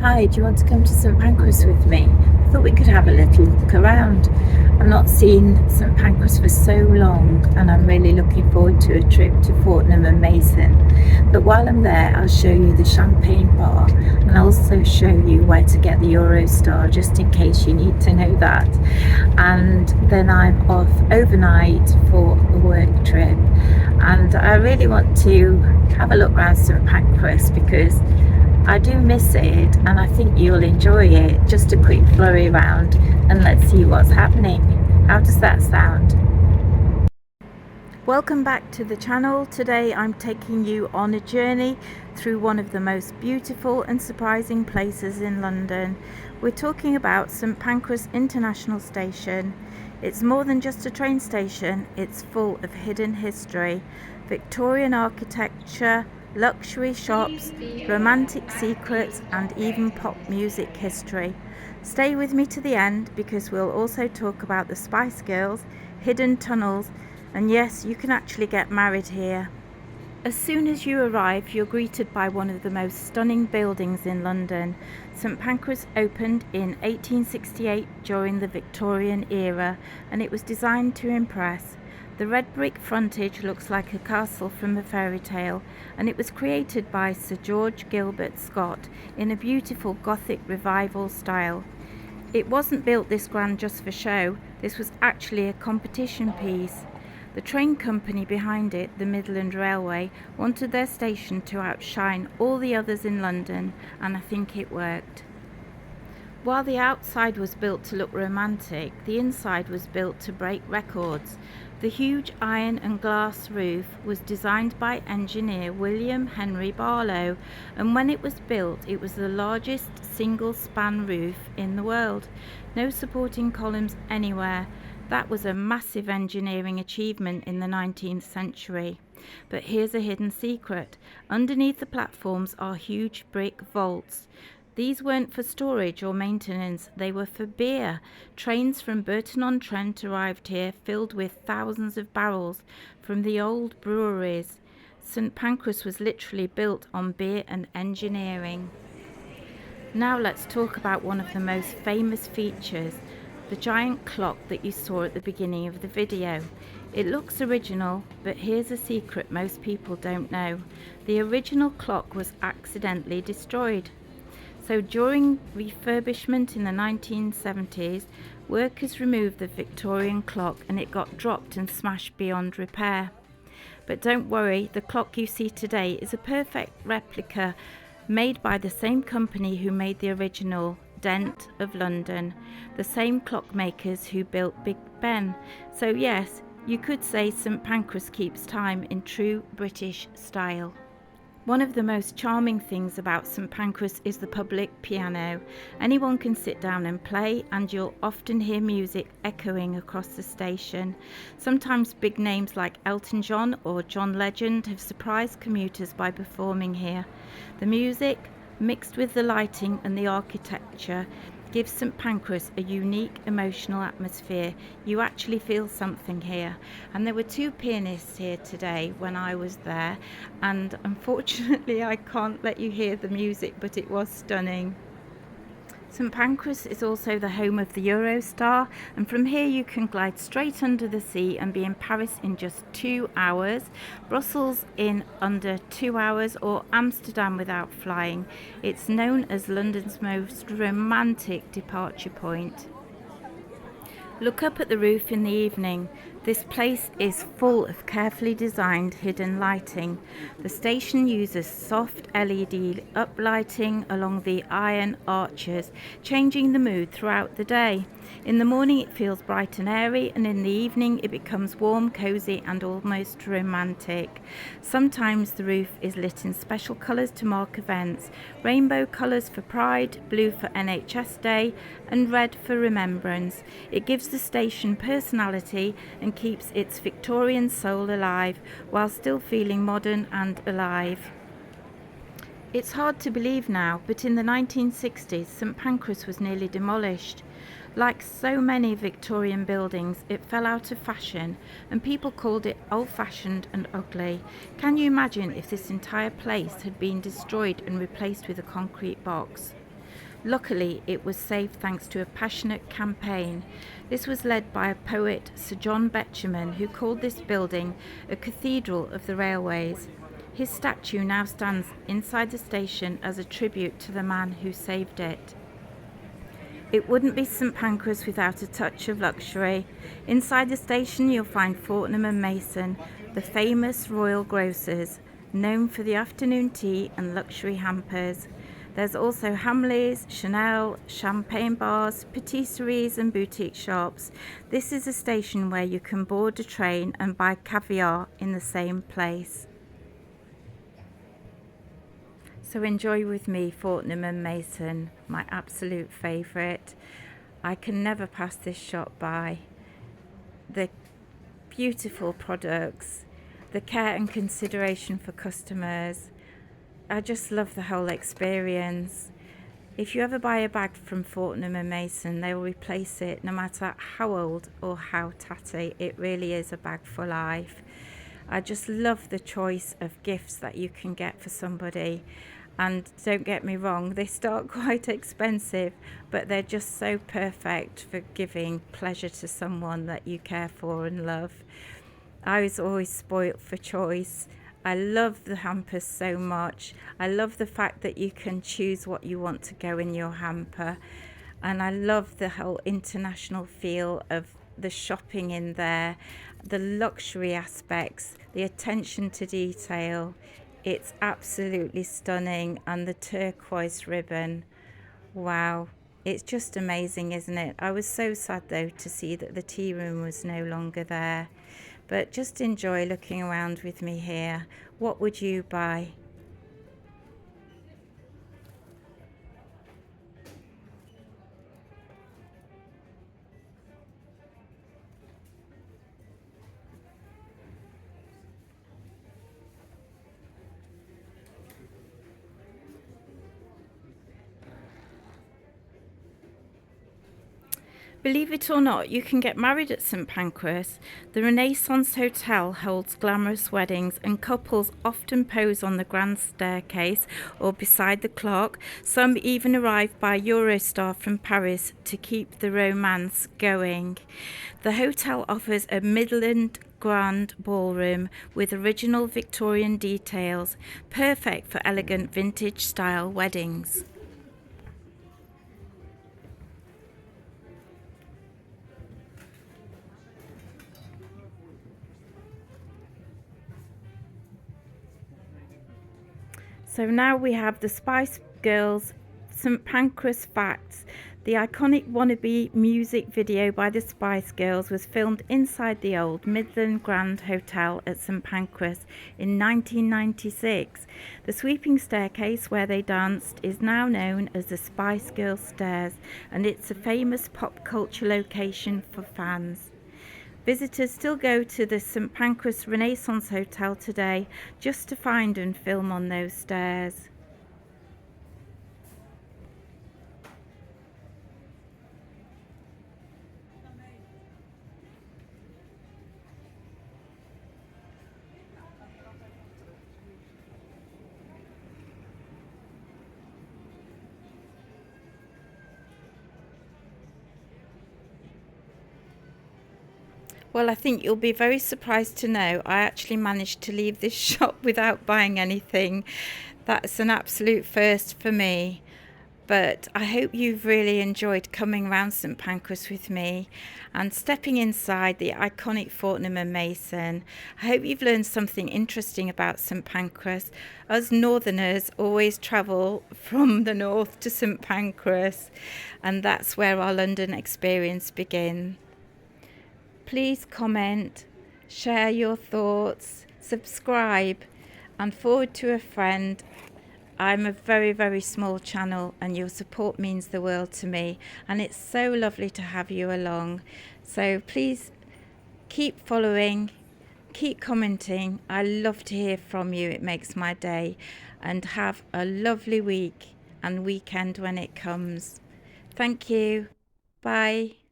Hi, do you want to come to St Pancras with me? I thought we could have a little look around. I've not seen St Pancras for so long and I'm really looking forward to a trip to Fortnum and Mason. But while I'm there, I'll show you the champagne bar and I'll also show you where to get the Eurostar, just in case you need to know that. And then I'm off overnight for a work trip, and I really want to have a look around St Pancras because I do miss it and I think you'll enjoy it. Just a quick flurry around and let's see what's happening. How does that sound? Welcome back to the channel. Today I'm taking you on a journey through one of the most beautiful and surprising places in London. We're talking about St Pancras International Station. It's more than just a train station, it's full of hidden history, Victorian architecture, luxury shops, romantic secrets and even pop music history. Stay with me to the end because we'll also talk about the Spice Girls, hidden tunnels, and yes, you can actually get married here. As soon as you arrive, you're greeted by one of the most stunning buildings in London. St Pancras opened in 1868 during the Victorian era, and it was designed to impress. The red brick frontage looks like a castle from a fairy tale, and it was created by Sir George Gilbert Scott in a beautiful Gothic revival style. It wasn't built this grand just for show, this was actually a competition piece. The train company behind it, the Midland Railway, wanted their station to outshine all the others in London, and I think it worked. While the outside was built to look romantic, the inside was built to break records. The huge iron and glass roof was designed by engineer William Henry Barlow, and when it was built, it was the largest single-span roof in the world. No supporting columns anywhere. That was a massive engineering achievement in the 19th century. But here's a hidden secret. Underneath the platforms are huge brick vaults. These weren't for storage or maintenance, they were for beer. Trains from Burton-on-Trent arrived here filled with thousands of barrels from the old breweries. St Pancras was literally built on beer and engineering. Now let's talk about one of the most famous features, the giant clock that you saw at the beginning of the video. It looks original, but here's a secret most people don't know. The original clock was accidentally destroyed. So during refurbishment in the 1970s, workers removed the Victorian clock and it got dropped and smashed beyond repair. But don't worry, the clock you see today is a perfect replica made by the same company who made the original, Dent of London, the same clockmakers who built Big Ben. So yes, you could say St Pancras keeps time in true British style. One of the most charming things about St Pancras is the public piano. Anyone can sit down and play, and you'll often hear music echoing across the station. Sometimes big names like Elton John or John Legend have surprised commuters by performing here. The music, mixed with the lighting and the architecture, gives St Pancras a unique emotional atmosphere. You actually feel something here. And there were two pianists here today when I was there, and unfortunately I can't let you hear the music, but it was stunning. St Pancras is also the home of the Eurostar, and from here you can glide straight under the sea and be in Paris in just 2 hours, Brussels in under 2 hours, or Amsterdam without flying. It's known as London's most romantic departure point. Look up at the roof in the evening. This place is full of carefully designed hidden lighting. The station uses soft LED uplighting along the iron arches, changing the mood throughout the day. In the morning it feels bright and airy, and in the evening it becomes warm, cosy and almost romantic. Sometimes the roof is lit in special colours to mark events. Rainbow colours for Pride, blue for NHS Day and red for Remembrance. It gives the station personality and keeps its Victorian soul alive while still feeling modern and alive. It's hard to believe now, but in the 1960s St Pancras was nearly demolished. Like so many Victorian buildings, it fell out of fashion and people called it old-fashioned and ugly. Can you imagine if this entire place had been destroyed and replaced with a concrete box? Luckily, it was saved thanks to a passionate campaign. This was led by a poet, Sir John Betjeman, who called this building a cathedral of the railways. His statue now stands inside the station as a tribute to the man who saved it. It wouldn't be St Pancras without a touch of luxury. Inside the station you'll find Fortnum and Mason, the famous royal grocers, known for the afternoon tea and luxury hampers. There's also Hamleys, Chanel, champagne bars, patisseries and boutique shops. This is a station where you can board a train and buy caviar in the same place. So enjoy with me Fortnum and Mason, my absolute favourite. I can never pass this shop by. The beautiful products, the care and consideration for customers. I just love the whole experience. If you ever buy a bag from Fortnum and Mason, they will replace it no matter how old or how tatty. It really is a bag for life. I just love the choice of gifts that you can get for somebody. And don't get me wrong, they start quite expensive, but they're just so perfect for giving pleasure to someone that you care for and love. I was always spoilt for choice. I love the hampers so much. I love the fact that you can choose what you want to go in your hamper. And I love the whole international feel of the shopping in there, the luxury aspects, the attention to detail. It's absolutely stunning. And the turquoise ribbon, wow, it's just amazing, isn't it? I was so sad though to see that the tea room was no longer there. But just enjoy looking around with me here. What would you buy? Believe it or not, you can get married at St Pancras. The Renaissance Hotel holds glamorous weddings and couples often pose on the grand staircase or beside the clock. Some even arrive by Eurostar from Paris to keep the romance going. The hotel offers a Midland grand ballroom with original Victorian details, perfect for elegant vintage style weddings. So now we have the Spice Girls St Pancras Facts. The iconic wannabe music video by the Spice Girls was filmed inside the old Midland Grand Hotel at St Pancras in 1996. The sweeping staircase where they danced is now known as the Spice Girls Stairs, and it's a famous pop culture location for fans. Visitors still go to the St Pancras Renaissance Hotel today just to find and film on those stairs. Well, I think you'll be very surprised to know I actually managed to leave this shop without buying anything. That's an absolute first for me. But I hope you've really enjoyed coming around St Pancras with me and stepping inside the iconic Fortnum and Mason. I hope you've learned something interesting about St Pancras. Us northerners always travel from the north to St Pancras, and that's where our London experience begins. Please comment, share your thoughts, subscribe and forward to a friend. I'm a very, very small channel and your support means the world to me, and it's so lovely to have you along. So please keep following, keep commenting. I love to hear from you. It makes my day. And have a lovely week and weekend when it comes. Thank you. Bye.